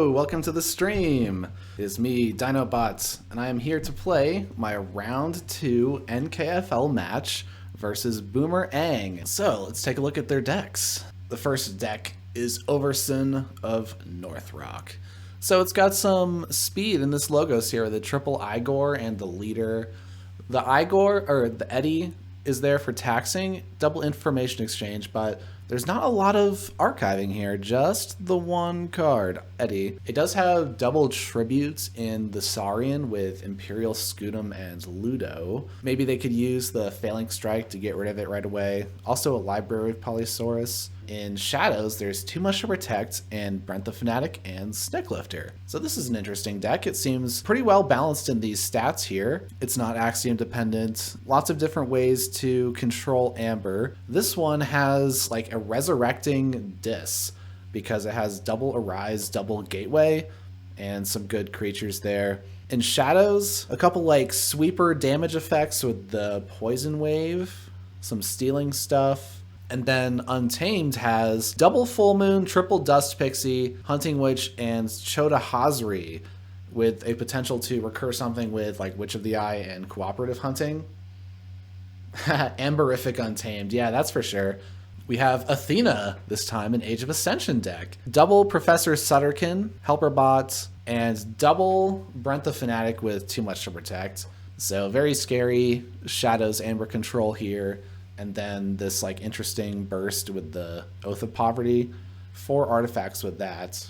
Hello, welcome to the stream. It's me, Dinobot, and I am here to play my round 2 NKFL match versus BoomerAang. So let's take a look at their decks. The first deck is Overson of North Rock. So it's got some speed in this logos here, the triple Igor and the leader. The Igor, or the Eddie, is there for taxing, double information exchange, but there's not a lot of archiving here, just the one card, Eddie. It does have double tributes in the Saurian with Imperial Scutum and Ludo. Maybe they could use the Failing Strike to get rid of it right away. Also a library of Polysaurus. In Shadows, there's Too Much to Protect and Brent the Fanatic and Snicklifter. So this is an interesting deck. It seems pretty well balanced in these stats here. It's not Axiom dependent. Lots of different ways to control Amber. This one has like a resurrecting Dis because it has double Arise, double Gateway, and some good creatures there. In Shadows, a couple like sweeper damage effects with the Poison Wave, some stealing stuff. And then Untamed has double Full Moon, triple Dust Pixie, Hunting Witch, and Chota Hazri with a potential to recur something with like Witch of the Eye and Cooperative Hunting. Amberific Untamed, yeah, that's for sure. We have Athena this time in Age of Ascension deck. Double Professor Sutterkin, Helper Bot, and double Brent the Fanatic with Too Much to Protect. So very scary Shadows Amber control here. And then this like interesting burst with the Oath of Poverty. 4 artifacts with that.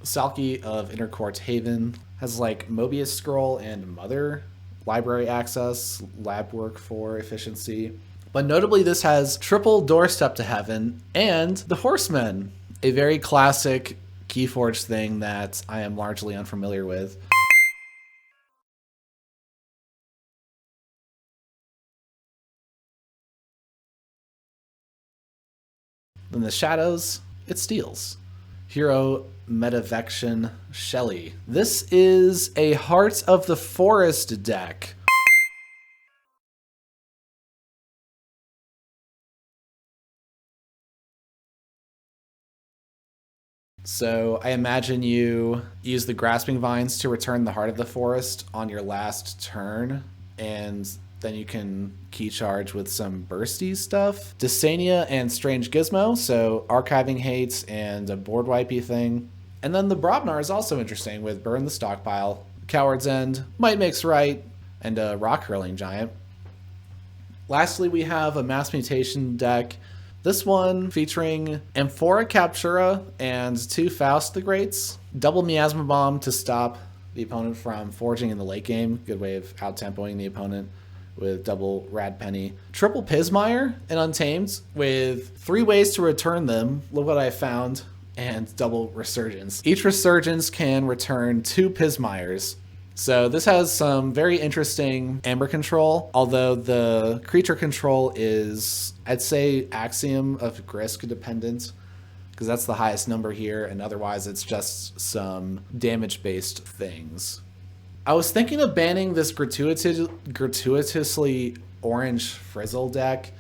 Salki of Intercourt Haven has like Mobius Scroll and Mother, library access, lab work for efficiency. But notably this has triple Doorstep to Heaven and the Horsemen, a very classic KeyForge thing that I am largely unfamiliar with. In the Shadows, it steals. Hero Metavection Shelly. This is a Heart of the Forest deck. So I imagine you use the Grasping Vines to return the Heart of the Forest on your last turn, and then you can key charge with some bursty stuff. Dysania and Strange Gizmo, so archiving hates and a board wipey thing. And then the Brobnar is also interesting with Burn the Stockpile, Coward's End, Might Makes Right, and a Rock Hurling Giant. Lastly, we have a Mass Mutation deck. This one featuring Amphora Captura and 2 Faust the Greats. Double Miasma Bomb to stop the opponent from forging in the late game. Good way of out-tempoing the opponent with double Rad Penny. Triple Pismire and Untamed with 3 ways to return them. Look what I found. And double Resurgence. Each Resurgence can return 2 Pismires. So this has some very interesting Amber control, although the creature control is, I'd say, Axiom of Grisk dependent, because that's the highest number here, and otherwise it's just some damage-based things. I was thinking of banning this gratuitously orange Frizzle deck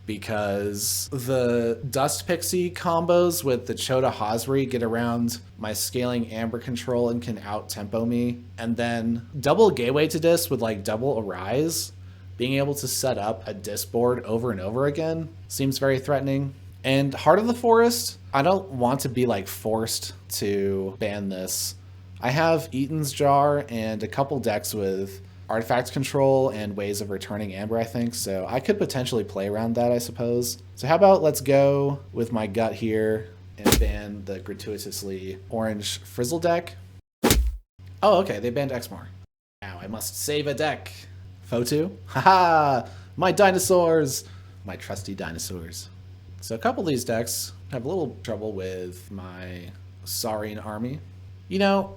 because the Dust Pixie combos with the Chota Hazri get around my scaling Amber control and can out-tempo me. And then double Gateway to Dis with like double Arise, being able to set up a Dis board over and over again seems very threatening. And Heart of the Forest, I don't want to be like forced to ban this. I have Eaton's Jar and a couple decks with artifact control and ways of returning Amber, I think, so I could potentially play around that, I suppose. So how about let's go with my gut here and ban the gratuitously orange Frizzle deck. Oh, okay, they banned Exmoor. Now I must save a deck. Fotu? Haha! My dinosaurs! My trusty dinosaurs. So a couple of these decks have a little trouble with my Saurian army. You know,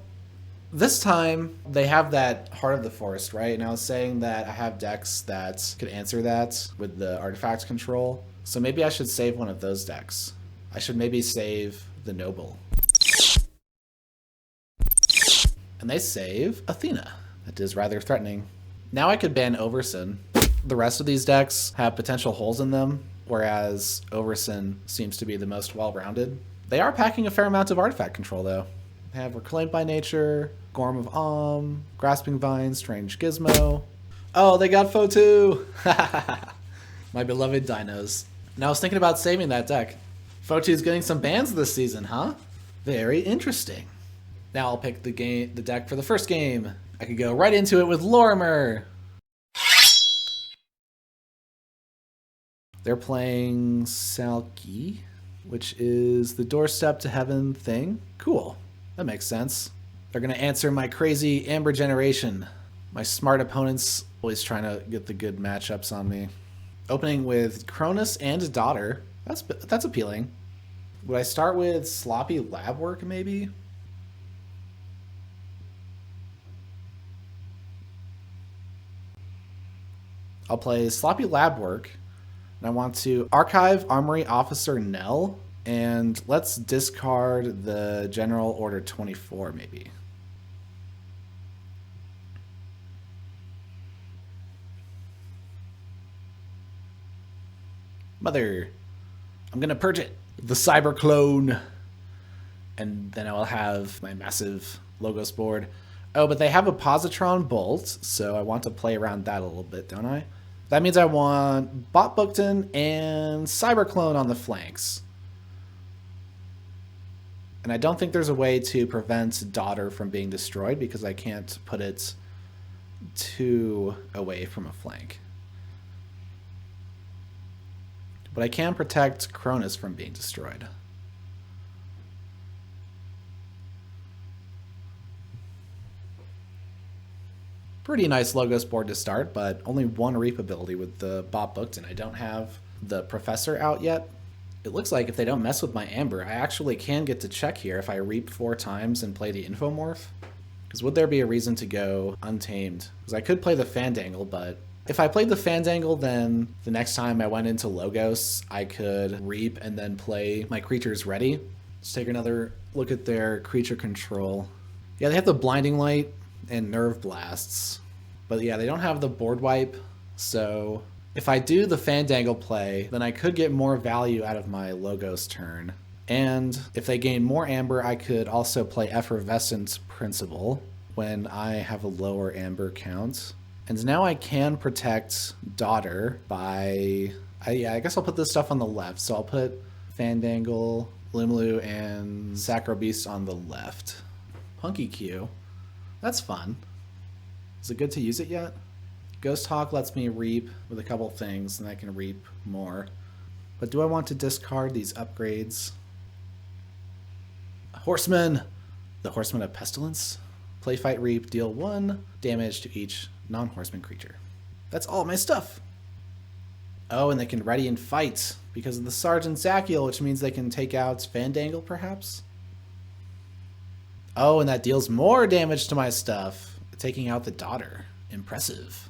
this time, they have that Heart of the Forest, right? And I was saying that I have decks that could answer that with the artifact control. So maybe I should save one of those decks. I should maybe save the Noble. And they save Athena. That is rather threatening. Now I could ban Overson. The rest of these decks have potential holes in them, whereas Overson seems to be the most well-rounded. They are packing a fair amount of artifact control, though. I have Reclaimed by Nature, Gorm of Grasping Vine, Strange Gizmo. Oh, they got Foe too! My beloved dinos. Now I was thinking about saving that deck. Foe 2 is getting some bans this season, huh? Very interesting. Now I'll pick the deck for the first game. I could go right into it with Lorimer. They're playing Salki, which is the doorstep to heaven thing. Cool. That makes sense. They're going to answer my crazy Amber generation. My smart opponents always trying to get the good matchups on me. Opening with Cronus and Daughter. That's appealing. Would I start with Sloppy Lab Work, maybe? I'll play Sloppy Lab Work. And I want to archive Armory Officer Nell. And let's discard the General Order 24, maybe. Mother, I'm gonna purge it. The Cyber Clone. And then I will have my massive Logos board. Oh, but they have a Positron Bolt, so I want to play around that a little bit, don't I? That means I want Bot Bookton and Cyber Clone on the flanks. And I don't think there's a way to prevent Daughter from being destroyed because I can't put it too away from a flank. But I can protect Cronus from being destroyed. Pretty nice Logos board to start, but only one Reap ability with the Bot Bookton. I don't have the Professor out yet. It looks like if they don't mess with my Amber, I actually can get to check here if I Reap 4 times and play the Infomorph. Because would there be a reason to go Untamed? Because I could play the Fandangle, but if I played the Fandangle, then the next time I went into Logos, I could Reap and then play my creatures ready. Let's take another look at their creature control. Yeah, they have the Blinding Light and Nerve Blasts. But yeah, they don't have the board wipe, so if I do the Fandangle play, then I could get more value out of my Logos turn. And if they gain more Amber, I could also play Effervescent Principle when I have a lower Amber count. And now I can protect Daughter by... I guess I'll put this stuff on the left. So I'll put Fandangle, Lumilu, and Sacro Beast on the left. Punky Q. That's fun. Is it good to use it yet? Ghost Hawk lets me Reap with a couple things, and I can Reap more. But do I want to discard these upgrades? Horseman! The Horseman of Pestilence. Play, fight, Reap, deal 1 damage to each non-horseman creature. That's all my stuff! Oh, and they can ready and fight because of the Sergeant Zachiel, which means they can take out Fandangle, perhaps? Oh, and that deals more damage to my stuff, taking out the Daughter. Impressive.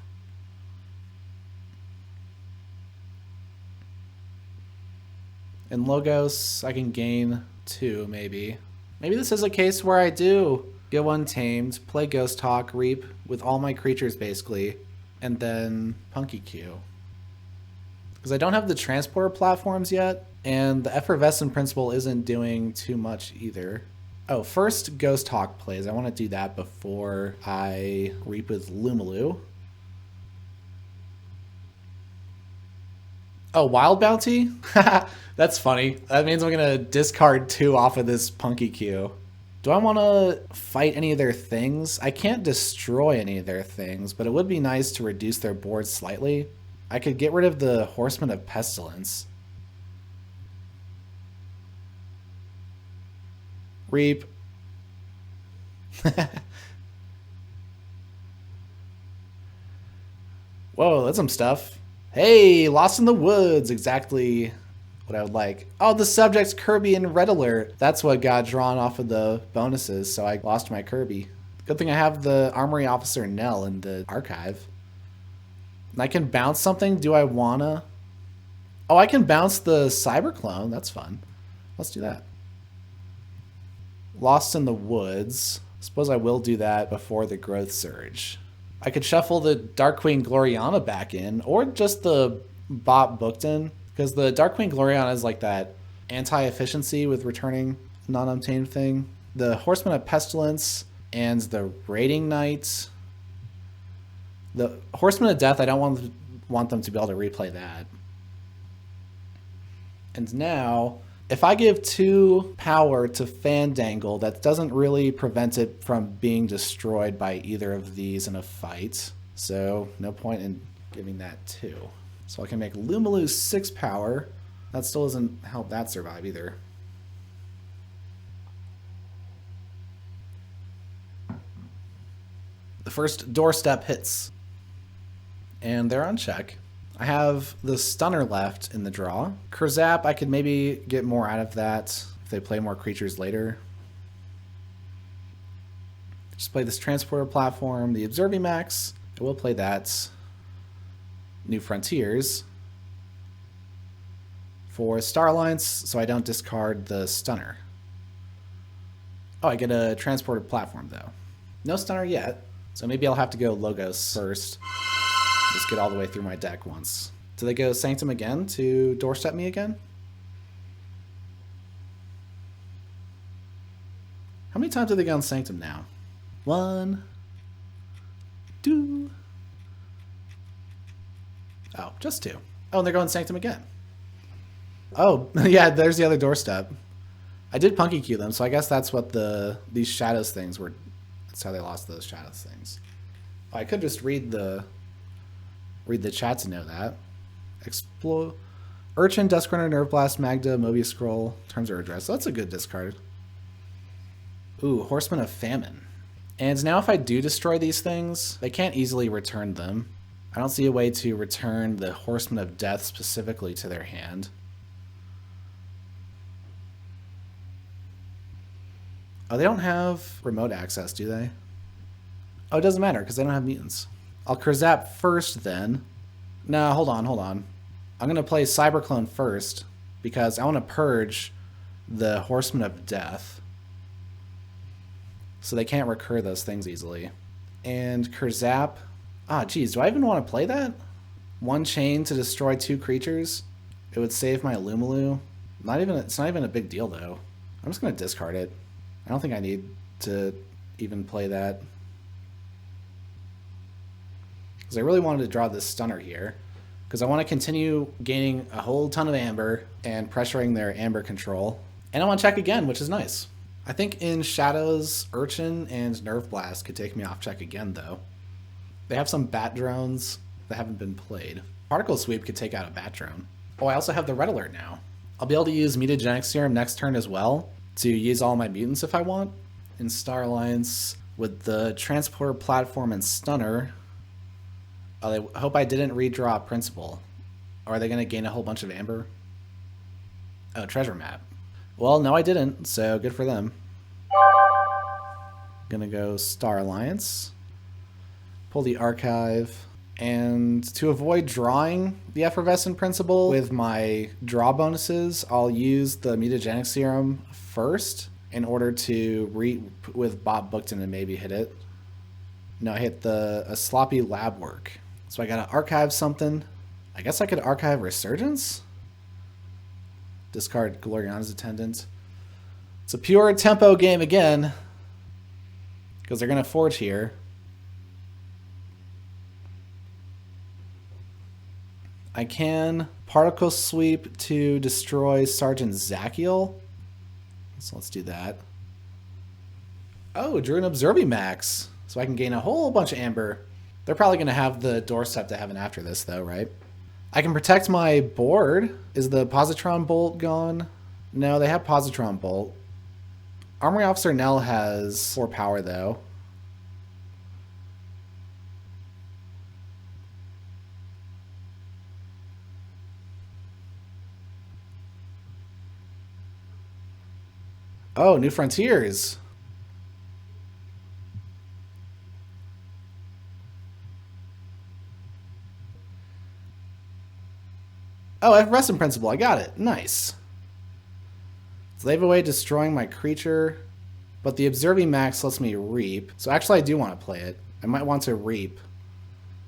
In Logos, I can gain 2, maybe. Maybe this is a case where I do go Untamed, play Ghost Hawk, Reap with all my creatures, basically, and then Punky Q. Because I don't have the Transporter platforms yet, and the Effervescent Principle isn't doing too much either. Oh, first Ghost Hawk plays. I want to do that before I Reap with Lumilu. Oh, Wild Bounty? That's funny. That means I'm going to discard 2 off of this Punky Q. Do I want to fight any of their things? I can't destroy any of their things, but it would be nice to reduce their board slightly. I could get rid of the Horseman of Pestilence. Reap. Whoa, that's some stuff. Hey, Lost in the Woods, exactly what I would like. Oh, the subject's Kirby and Red Alert. That's what got drawn off of the bonuses, so I lost my Kirby. Good thing I have the Armory Officer Nell in the archive. And I can bounce something. Do I wanna? Oh, I can bounce the Cyber Clone. That's fun. Let's do that. Lost in the Woods. Suppose I will do that before the Growth Surge. I could shuffle the Dark Queen Gloriana back in, or just the Bot Bookton, because the Dark Queen Gloriana is like that anti-efficiency with returning non-obtained thing. the Horseman of Pestilence and the Raiding Knight. The Horseman of Death, I don't want them to be able to replay that. And now, if I give 2 power to Fandangle, that doesn't really prevent it from being destroyed by either of these in a fight. So no point in giving that 2. So I can make Lumalu 6 power. That still doesn't help that survive either. The first doorstep hits. And they're on check. I have the Stunner left in the draw. Kurzap, I could maybe get more out of that if they play more creatures later. Just play this Transporter platform, the Observimax. I will play that. New Frontiers. For Star Alliance, so I don't discard the Stunner. Oh, I get a Transporter platform though. No Stunner yet, so maybe I'll have to go Logos first. Just get all the way through my deck once. Do they go Sanctum again to doorstep me again? How many times do they go on Sanctum now? 1, 2. Oh, just 2. Oh, and they're going Sanctum again. Oh, yeah, there's the other doorstep. I did Punky Q them, so I guess that's what these Shadows things were. That's how they lost those Shadows things. Oh, I could just read the chat to know that. Explode. Urchin, Duskrunner, Nerve Blast, Magda, Mobius Scroll. Terms are addressed. So that's a good discard. Ooh, Horseman of Famine. And now if I do destroy these things, they can't easily return them. I don't see a way to return the Horseman of Death specifically to their hand. Oh, they don't have remote access, do they? Oh, it doesn't matter because they don't have mutants. I'll Kurzap first then. No, hold on. I'm going to play Cyberclone first because I want to purge the Horseman of Death. So they can't recur those things easily. And Kurzap. Ah, geez, do I even want to play that? 1 chain to destroy 2 creatures? It would save my Lumalu. It's not even a big deal though. I'm just going to discard it. I don't think I need to even play that. Because I really wanted to draw this Stunner here. Because I want to continue gaining a whole ton of Amber and pressuring their Amber control. And I want to check again, which is nice. I think in Shadows, Urchin and Nerve Blast could take me off check again, though. They have some Bat Drones that haven't been played. Particle Sweep could take out a Bat Drone. Oh, I also have the Red Alert now. I'll be able to use Mutagenic Serum next turn as well to use all my mutants if I want. In Star Alliance, with the Transporter platform and Stunner. Oh, I hope I didn't redraw Principal. Or are they going to gain a whole bunch of Amber? Oh, Treasure Map. Well, no, I didn't, so good for them. Gonna go Star Alliance. Pull the Archive. And to avoid drawing the Effervescent Principal with my draw bonuses, I'll use the Mutagenic Serum first in order to with Bob Bookton and maybe hit it. No, I hit a sloppy lab work. So I gotta archive something. I guess I could archive Resurgence? Discard Gloriana's Attendant. It's a pure tempo game again. Because they're gonna forge here. I can Particle Sweep to destroy Sergeant Zachiel. So let's do that. Oh, drew an Observimax. So I can gain a whole bunch of Amber. They're probably going to have the Doorstep to Heaven after this, though, right? I can protect my board. Is the Positron Bolt gone? No, they have Positron Bolt. Armory Officer Nell has 4 power, though. Oh, New Frontiers. Oh, Effervescent Principle. I got it. Nice. So they have a way of destroying my creature, but the Observimax lets me reap. So actually, I do want to play it. I might want to reap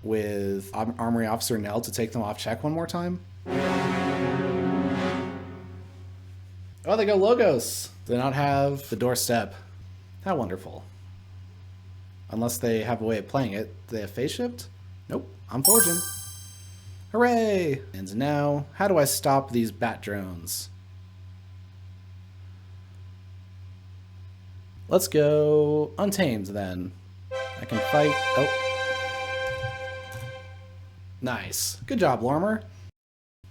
with Armory Officer Nell to take them off check one more time. Oh, they go Logos. Do they not have the Doorstep How wonderful. Unless they have a way of playing it. Do they have phase shift? Nope. I'm forging. Hooray! And now, how do I stop these bat drones? Let's go Untamed then. I can fight. Oh. Nice. Good job, Lormer.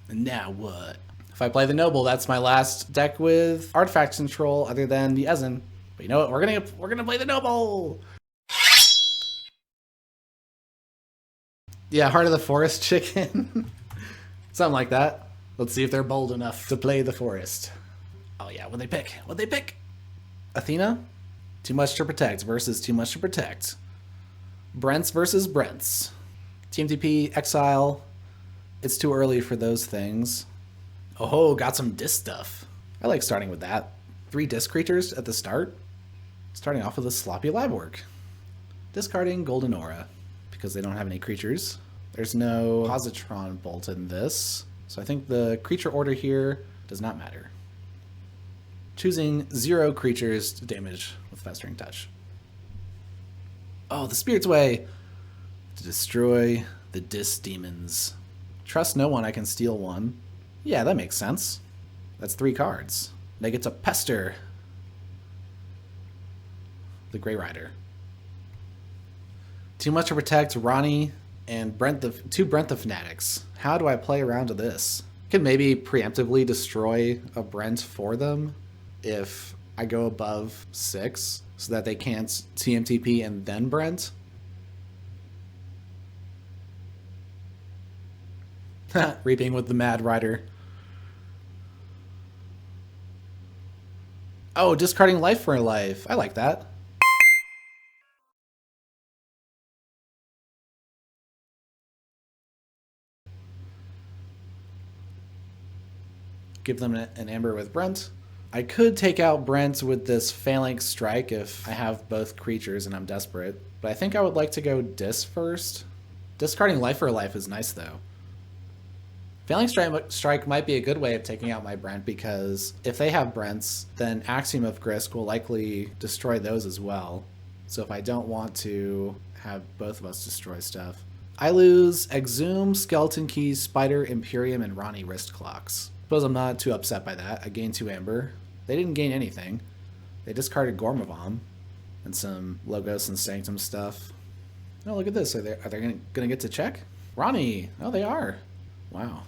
And now what? If I play the Noble, that's my last deck with artifact control other than the Ezen. But you know what? We're gonna play the Noble! Yeah, Heart of the Forest chicken. Something like that. Let's see if they're bold enough to play the forest. Oh yeah, what'd they pick? What'd they pick? Athena? Too much to protect versus too much to protect. Brents versus Brents. TMTP, Exile. It's too early for those things. Oh, got some disc stuff. I like starting with that. 3 disc creatures at the start. Starting off with a sloppy lab work. Discarding Golden Aura, because they don't have any creatures. There's no Positron Bolt in this, so I think the creature order here does not matter. Choosing 0 creatures to damage with Festering Touch. Oh, the Spirit's Way! To destroy the Disc Demons. Trust no one, I can steal 1. Yeah, that makes sense. That's 3 cards. They get to pester the Grey Rider. Too much to protect Ronnie and two Brent the Fanatics. How do I play around to this? I could maybe preemptively destroy a Brent for them if I go above 6 so that they can't TMTP and then Brent. Reaping with the Mad Rider. Oh, discarding life for life. I like that. Give them an Amber with Brent. I could take out Brent with this Phalanx Strike if I have both creatures and I'm desperate, but I think I would like to go Disc first. Discarding life for life is nice though. Phalanx Strike might be a good way of taking out my Brent because if they have Brents, then Axiom of Grisk will likely destroy those as well. So if I don't want to have both of us destroy stuff. I lose Exhume, Skeleton Keys, Spider, Imperium, and Ronnie Wrist Clocks. Suppose I'm not too upset by that. I gained 2 Amber. They didn't gain anything. They discarded Gormavom and some Logos and Sanctum stuff. Oh, look at this. Are they gonna get to check? Ronnie! Oh, they are. Wow.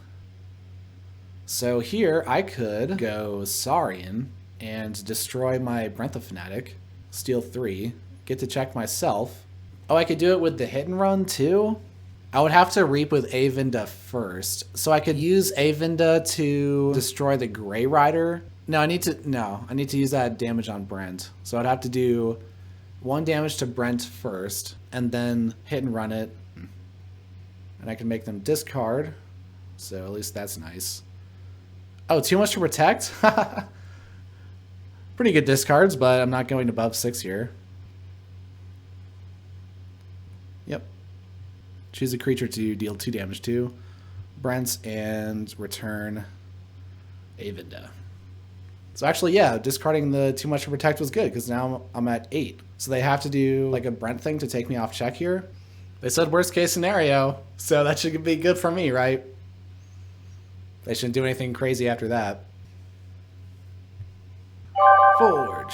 So here I could go Saurian and destroy my Brent the Fanatic, steal 3, get to check myself. Oh, I could do it with the hit and run too? I would have to reap with Avinda first. So I could use Avinda to destroy the Grey Rider. No, I need to use that damage on Brent. So I'd have to do 1 damage to Brent first and then hit and run it. And I can make them discard. So at least that's nice. Oh, too much to protect? Pretty good discards, but I'm not going above 6 here. Yep. Choose a creature to deal 2 damage to Brent and return Avinda. So actually, yeah, discarding the too much to protect was good because now I'm at 8. So they have to do like a Brent thing to take me off check here. They said worst case scenario, so that should be good for me, right? They shouldn't do anything crazy after that. Forge.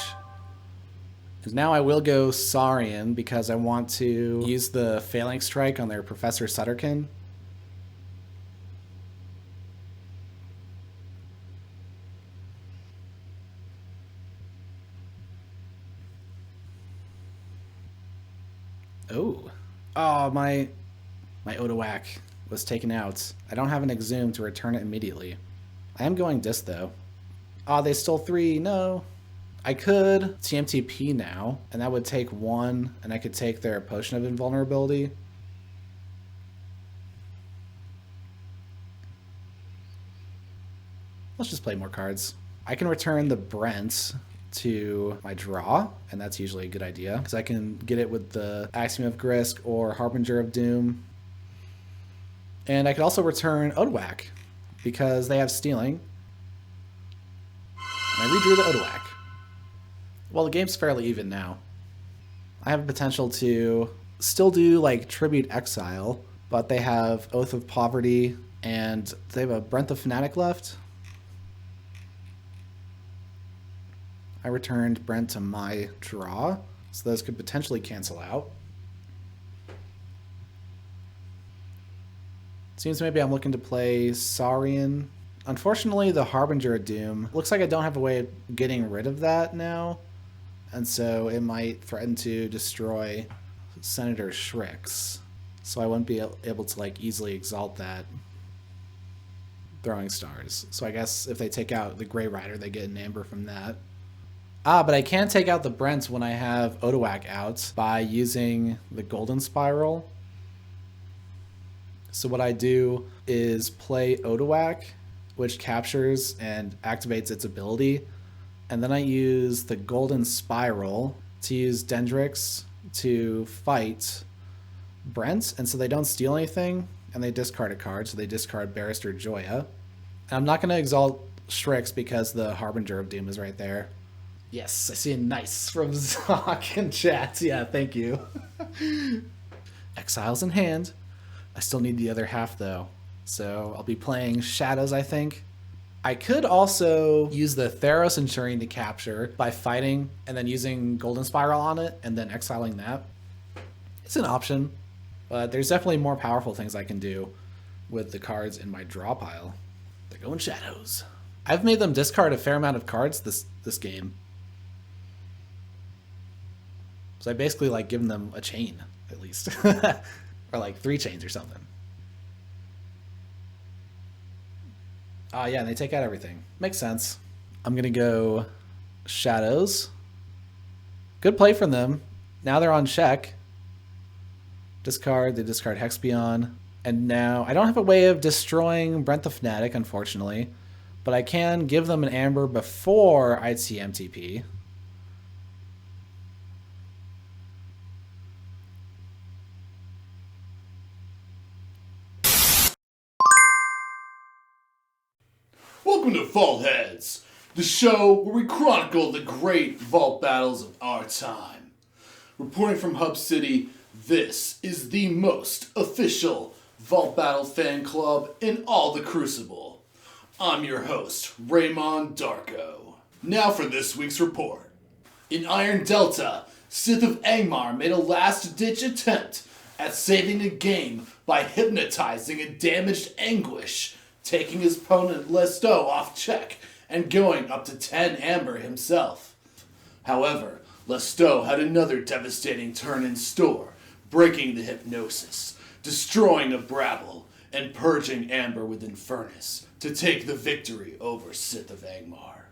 Because now I will go Saurian because I want to use the Phalanx Strike on their Professor Sutterkin. Oh. Oh, my Odoak was taken out. I don't have an Exhume to return it immediately. I am going Disc though. Oh, they stole 3. No. I could TMTP now, and that would take 1, and I could take their Potion of Invulnerability. Let's just play more cards. I can return the Brent to my draw, and that's usually a good idea, because I can get it with the Axiom of Grisk or Harbinger of Doom. And I could also return Odoak, because they have stealing. And I redrew the Odoak. Well, the game's fairly even now. I have a potential to still do like Tribute Exile, but they have Oath of Poverty and they have a Brent the Fanatic left. I returned Brent to my draw, so those could potentially cancel out. Seems maybe I'm looking to play Saurian. Unfortunately, the Harbinger of Doom looks like I don't have a way of getting rid of that now, and so it might threaten to destroy Senator Shrix. So I wouldn't be able to like easily exalt that Throwing Stars. So I guess if they take out the Grey Rider, they get an Amber from that. But I can take out the Brent when I have Odoak out by using the Golden Spiral. So what I do is play Odoak, which captures and activates its ability. And then I use the Golden Spiral to use Dendrix to fight Brent. And so they don't steal anything, and they discard a card. So they discard Barrister Joya. And I'm not going to exalt Shrix because the Harbinger of Doom is right there. Yes, I see a nice from Zoc in chat. Yeah, thank you. Exile's in hand. I still need the other half, though. So I'll be playing Shadows, I think. I could also use the Theros Centurion to capture by fighting and then using Golden Spiral on it and then exiling that. It's an option, but there's definitely more powerful things I can do with the cards in my draw pile. They're going Shadows. I've made them discard a fair amount of cards this game. So I basically like given them a chain, at least. Or like 3 chains or something. Yeah, and they take out everything. Makes sense. I'm going to go Shadows. Good play from them. Now they're on check. Discard, they discard Hexbion. And now I don't have a way of destroying Brent the Fanatic, unfortunately. But I can give them an Amber before I'd see MTP. Welcome to Vaultheads, the show where we chronicle the great vault battles of our time. Reporting from Hub City, this is the most official Vault Battle fan club in all the Crucible. I'm your host, Raymond Darko. Now for this week's report. In Iron Delta, Sith of Angmar made a last-ditch attempt at saving the game by hypnotizing a damaged Anguish, taking his opponent Lesto off check and going up to 10 Amber himself. However, Lesto had another devastating turn in store, breaking the hypnosis, destroying a Brabble, and purging Amber with Infernus to take the victory over Sith of Angmar.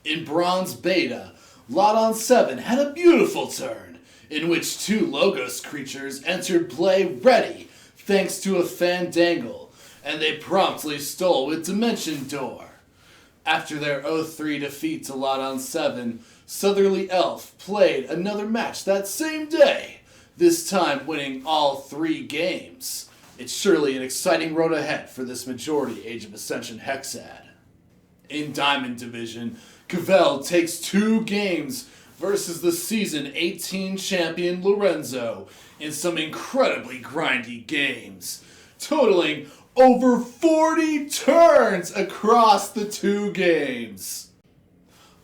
In Bronze Beta, Lodon 7 had a beautiful turn, in which 2 Logos creatures entered play ready thanks to a Fandangle, and they promptly stole with Dimension Door. After their 0-3 defeat to Lodon 7, Southerly Elf played another match that same day, this time winning all 3 games. It's surely an exciting road ahead for this majority Age of Ascension Hexad. In Diamond Division, Cavell takes 2 games versus the Season 18 champion Lorenzo in some incredibly grindy games, totaling over 40 turns across the 2 games.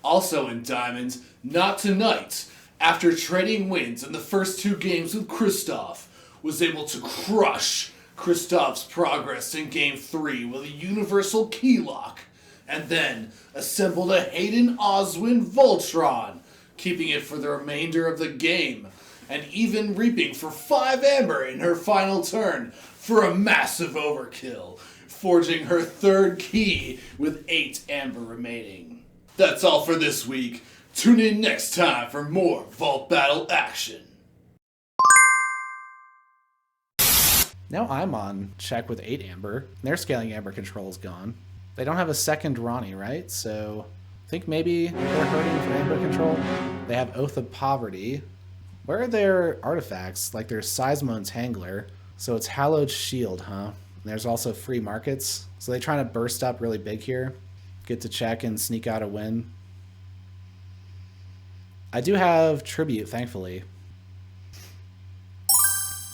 Also in Diamond, Not Tonight, after trading wins in the first 2 games with Kristoff, was able to crush Kristoff's progress in Game 3 with a universal keylock, and then assembled a Hayden Oswin Voltron, keeping it for the remainder of the game, and even reaping for 5 Amber in her final turn for a massive overkill, forging her 3rd key with 8 Amber remaining. That's all for this week. Tune in next time for more Vault Battle action. Now I'm on check with 8 Amber. Their scaling Amber control is gone. They don't have a second Ronnie, right? So I think maybe they're hurting for Amber control. They have Oath of Poverty. Where are their artifacts? Like their Seismo and Tangler. So it's Hallowed Shield, huh? And there's also free markets. So they're trying to burst up really big here. Get to check and sneak out a win. I do have Tribute, thankfully.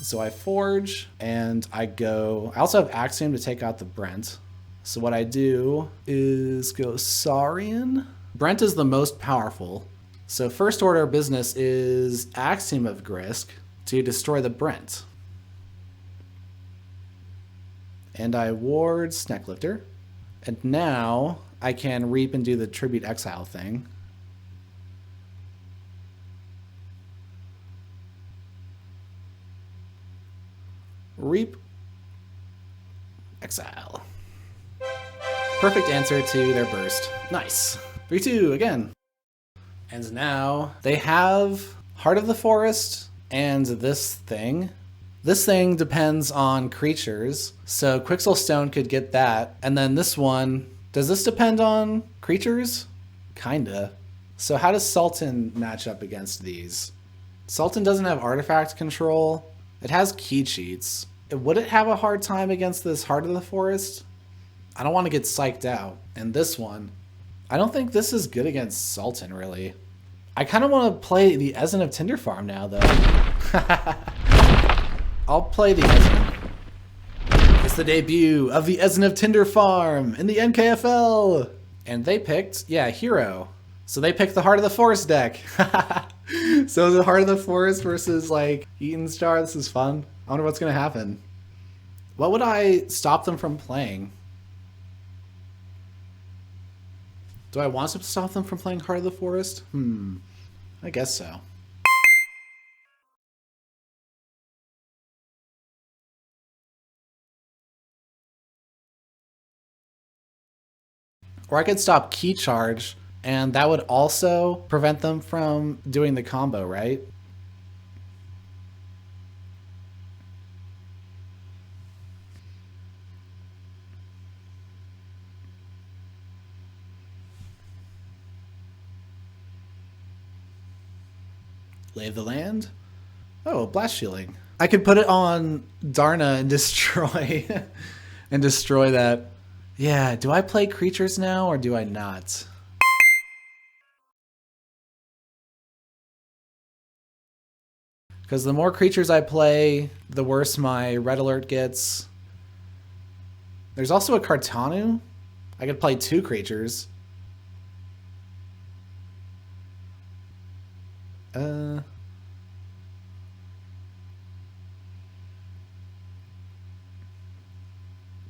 So I forge, and I go... I also have Axiom to take out the Brent. So what I do is go Saurian. Brent is the most powerful. So first order of business is Axiom of Grisk to destroy the Brent. And I ward Snecklifter. And now I can reap and do the Tribute Exile thing. Reap. Exile. Perfect answer to their burst. Nice. 3-2 again. And now they have Heart of the Forest and this thing. This thing depends on creatures, so Quixelstone could get that. And then this one, does this depend on creatures? Kinda. So how does Sultan match up against these? Sultan doesn't have artifact control. It has key cheats. Would it have a hard time against this Heart of the Forest? I don't want to get psyched out. And this one, I don't think this is good against Sultan, really. I kind of want to play the Essen of Tinder Farm now, though. I'll play the Essen. It's the debut of the Essen of Tinder Farm in the NKFL. And they picked, yeah, Hero. So they picked the Heart of the Forest deck. So the Heart of the Forest versus, like, Eaton Star. This is fun. I wonder what's going to happen. What would I stop them from playing? Do I want to stop them from playing Heart of the Forest? I guess so. Or I could stop Key Charge, and that would also prevent them from doing the combo, right? Lay of the Land? Oh, Blast Shielding. I could put it on Darna and destroy and destroy that. Yeah, do I play creatures now or do I not? Because the more creatures I play, the worse my red alert gets. There's also a Cartanu. I could play 2 creatures.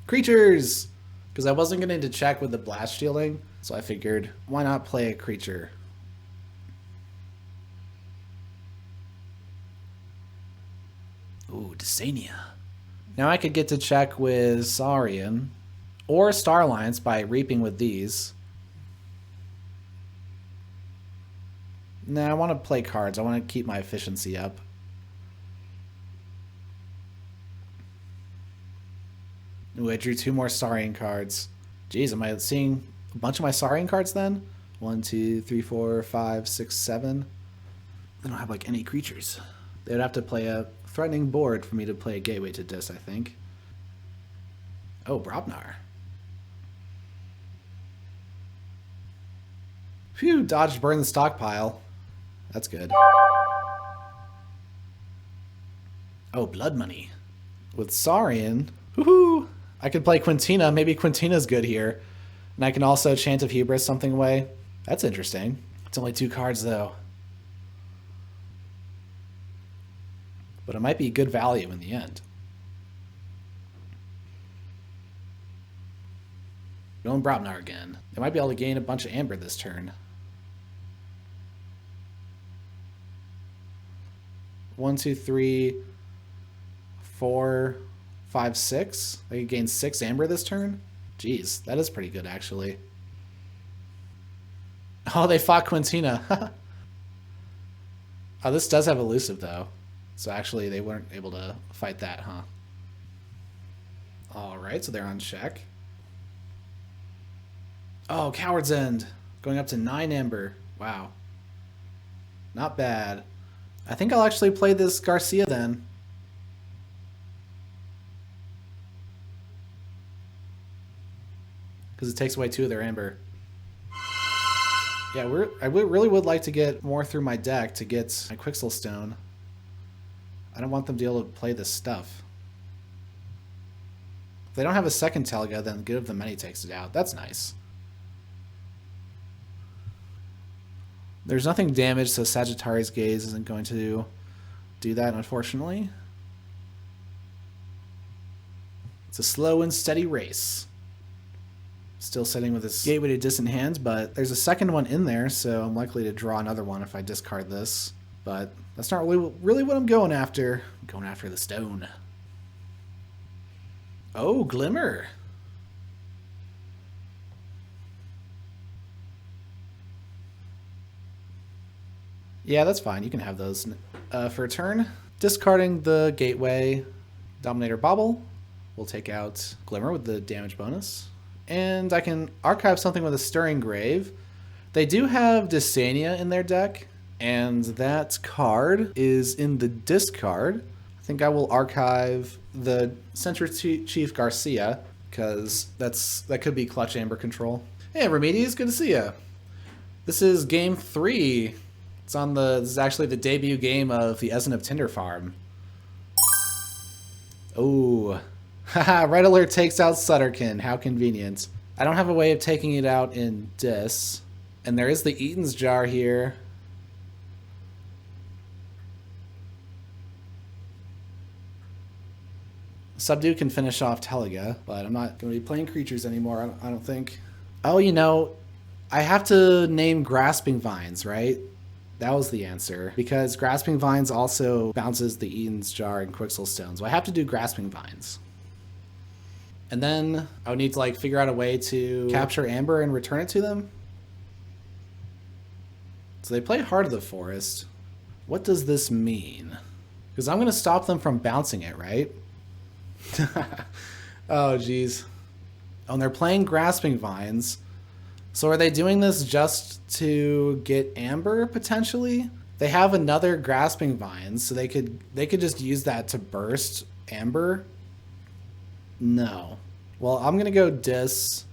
Creatures! Because I wasn't going to check with the blast shielding, so I figured, why not play a creature? Ooh, Dysania. Now I could get to check with Saurian, or Star Alliance by reaping with these. Nah, I want to play cards. I want to keep my efficiency up. Ooh, I drew 2 more Saurian cards. Jeez, am I seeing a bunch of my Saurian cards then? 1, 2, 3, 4, 5, 6, 7. They don't have like any creatures. They would have to play a threatening board for me to play a Gateway to Dis, I think. Oh, Brobnar. Phew, dodged burn the stockpile. That's good. Oh, Blood Money. With Saurian, woohoo! I could play Quintina. Maybe Quintina's good here. And I can also Chant of Hubris something away. That's interesting. It's only 2 cards, though. But it might be good value in the end. Going Brobnar again. They might be able to gain a bunch of Amber this turn. 1, 2, 3, 4, 5, 6. They could gain 6 Amber this turn? Jeez, that is pretty good, actually. Oh, they fought Quintina. Oh, this does have Elusive, though. So actually, they weren't able to fight that, huh? Alright, so they're on check. Oh, Coward's End. Going up to 9 Amber. Wow. Not bad. I think I'll actually play this Garcia then. Because it takes away 2 of their Amber. Yeah, really would like to get more through my deck to get my Quixel Stone. I don't want them to be able to play this stuff. If they don't have a second Telga, then give them many takes it out. That's nice. There's nothing damaged, so Sagittarius Gaze isn't going to do that, unfortunately. It's a slow and steady race. Still sitting with his Gateway to Distant Hands, but there's a second one in there, so I'm likely to draw another one if I discard this. But that's not really what I'm going after. I'm going after the stone. Oh, Glimmer. Yeah, that's fine. You can have those for a turn. Discarding the Gateway, Dominator Bauble. We'll take out Glimmer with the damage bonus. And I can archive something with a Stirring Grave. They do have Dysania in their deck, and that card is in the discard. I think I will archive the Center Chief Garcia, because that could be Clutch Amber control. Hey, Remedies, good to see ya. This is game 3. This is actually the debut game of the Essen of Tinder Farm. Oh. Haha, Red Alert takes out Sutterkin. How convenient. I don't have a way of taking it out in Dis. And there is the Eaton's Jar here. Subdue can finish off Teliga, but I'm not going to be playing creatures anymore, I don't think. Oh, you know, I have to name Grasping Vines, right? That was the answer. Because Grasping Vines also bounces the Eaton's Jar and Quixel Stone. So I have to do Grasping Vines. And then I would need to like figure out a way to capture Amber and return it to them. So they play Heart of the Forest. What does this mean? Because I'm going to stop them from bouncing it, right? Oh, geez. Oh, and they're playing Grasping Vines. So are they doing this just to get Amber, potentially? They have another Grasping Vines, so they could just use that to burst Amber. No. Well, I'm going to go Dis.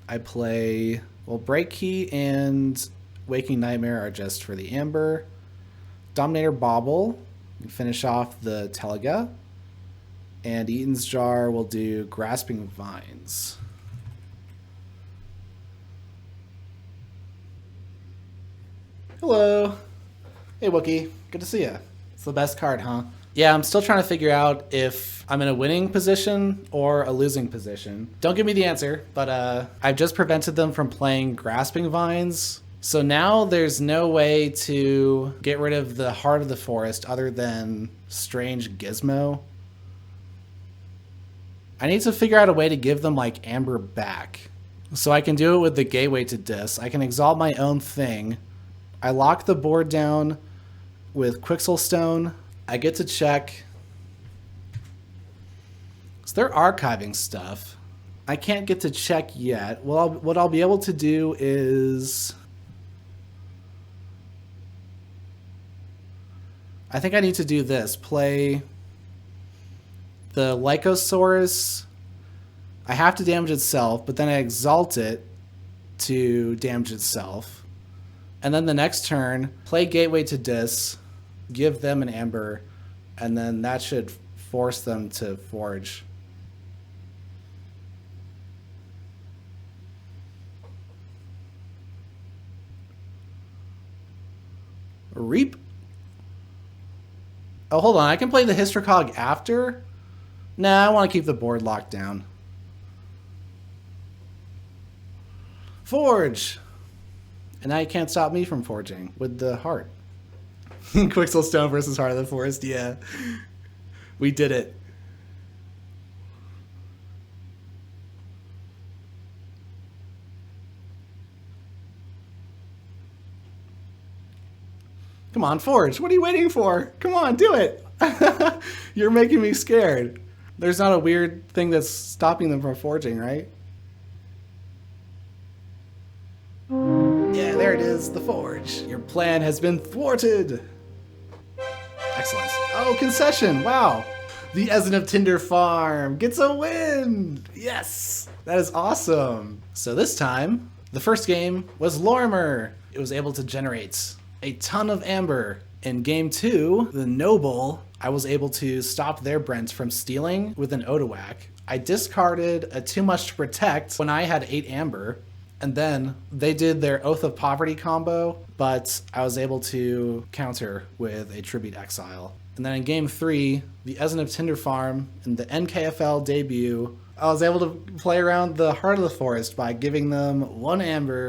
I play... Well, Break Key and Waking Nightmare are just for the Amber. Dominator Bauble. Finish off the Teliga. And Eaton's Jar will do Grasping Vines. Hello. Hey, Wookie. Good to see you. It's the best card, huh? Yeah, I'm still trying to figure out if I'm in a winning position or a losing position. Don't give me the answer, but I've just prevented them from playing Grasping Vines. So now there's no way to get rid of the Heart of the Forest other than Strange Gizmo. I need to figure out a way to give them like Amber back. So I can do it with the Gateway to Dis. I can exalt my own thing. I lock the board down with Quixel Stone. I get to check. So they're archiving stuff. I can't get to check yet. Well, what I'll be able to do is... I think I need to do this. Play the Lycosaurus. I have to damage itself, but then I exalt it to damage itself. And then the next turn, play Gateway to Dis, give them an Amber, and then that should force them to forge. Reap. Oh, hold on. I can play the Hystricog after? Nah, I want to keep the board locked down. Forge! And now you can't stop me from forging with the heart. Quixel Stone versus Heart of the Forest, yeah. We did it. Come on, Forge. What are you waiting for? Come on, do it. You're making me scared. There's not a weird thing that's stopping them from forging, right? Yeah, there it is, the Forge. Your plan has been thwarted. Excellent. Oh, concession. Wow. The Essen of Tinder Farm gets a win. Yes. That is awesome. So this time, The first game was Lorimer. It was able to generate a ton of amber. In game 2, the Noble, I was able to stop their Brent from stealing with an Odawak. I discarded a Too Much to Protect when I had 8 amber, and then they did their Oath of Poverty combo, but I was able to counter with a Tribute Exile. And then in game 3, the Ezen of Tinder Farm, in the NKFL debut, I was able to play around the Heart of the Forest by giving them 1 amber